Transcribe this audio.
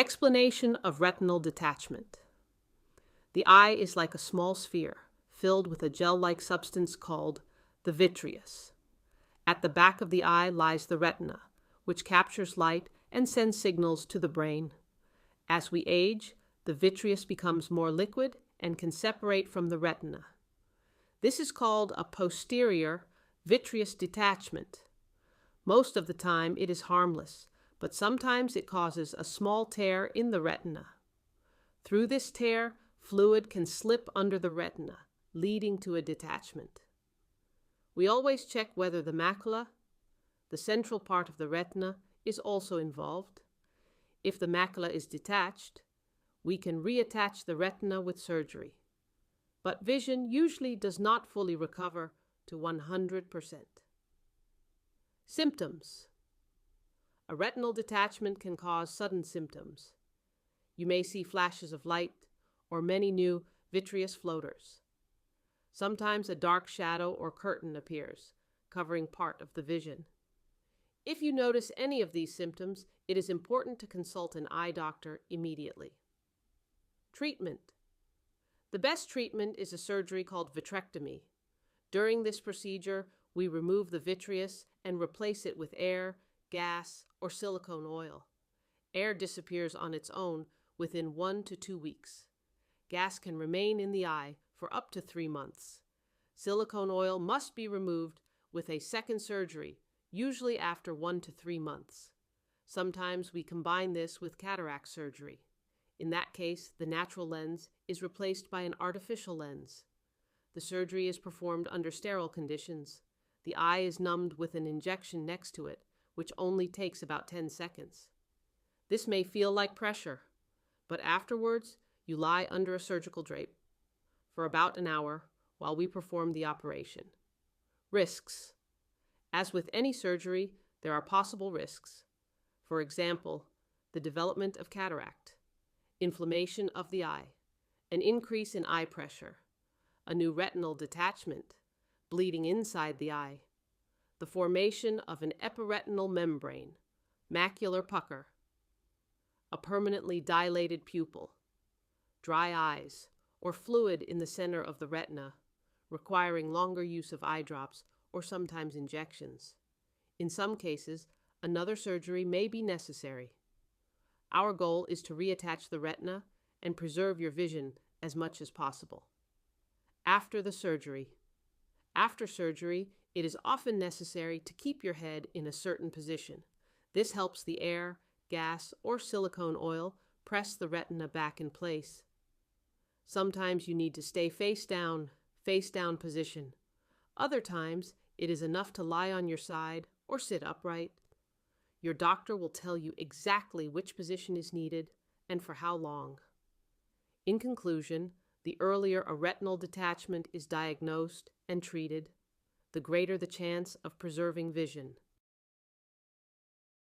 Explanation of retinal detachment. The eye is like a small sphere filled with a gel-like substance called the vitreous. At the back of the eye lies the retina, which captures light and sends signals to the brain. As we age, the vitreous becomes more liquid and can separate from the retina. This is called a posterior vitreous detachment. Most of the time it is harmless, but sometimes it causes a small tear in the retina. Through this tear, fluid can slip under the retina, leading to a detachment. We always check whether the macula, the central part of the retina, is also involved. If the macula is detached, we can reattach the retina with surgery. But vision usually does not fully recover to 100%. Symptoms. A retinal detachment can cause sudden symptoms. You may see flashes of light or many new vitreous floaters. Sometimes a dark shadow or curtain appears, covering part of the vision. If you notice any of these symptoms, it is important to consult an eye doctor immediately. Treatment. The best treatment is a surgery called vitrectomy. During this procedure, we remove the vitreous and replace it with air, gas, or silicone oil. Air disappears on its own within 1 to 2 weeks. Gas can remain in the eye for up to 3 months. Silicone oil must be removed with a second surgery, usually after 1 to 3 months. Sometimes we combine this with cataract surgery. In that case, the natural lens is replaced by an artificial lens. The surgery is performed under sterile conditions. The eye is numbed with an injection next to it, which only takes about 10 seconds. This may feel like pressure, but afterwards you lie under a surgical drape for about an hour while we perform the operation. Risks. As with any surgery, there are possible risks. For example, the development of cataract, inflammation of the eye, an increase in eye pressure, a new retinal detachment, bleeding inside the eye, the formation of an epiretinal membrane, macular pucker, a permanently dilated pupil, dry eyes, or fluid in the center of the retina, requiring longer use of eye drops or sometimes injections. In some cases, another surgery may be necessary. Our goal is to reattach the retina and preserve your vision as much as possible. After the surgery. After surgery, it is often necessary to keep your head in a certain position. This helps the air, gas, or silicone oil press the retina back in place. Sometimes you need to stay face down position. Other times, it is enough to lie on your side or sit upright. Your doctor will tell you exactly which position is needed and for how long. In conclusion, the earlier a retinal detachment is diagnosed and treated, the greater the chance of preserving vision.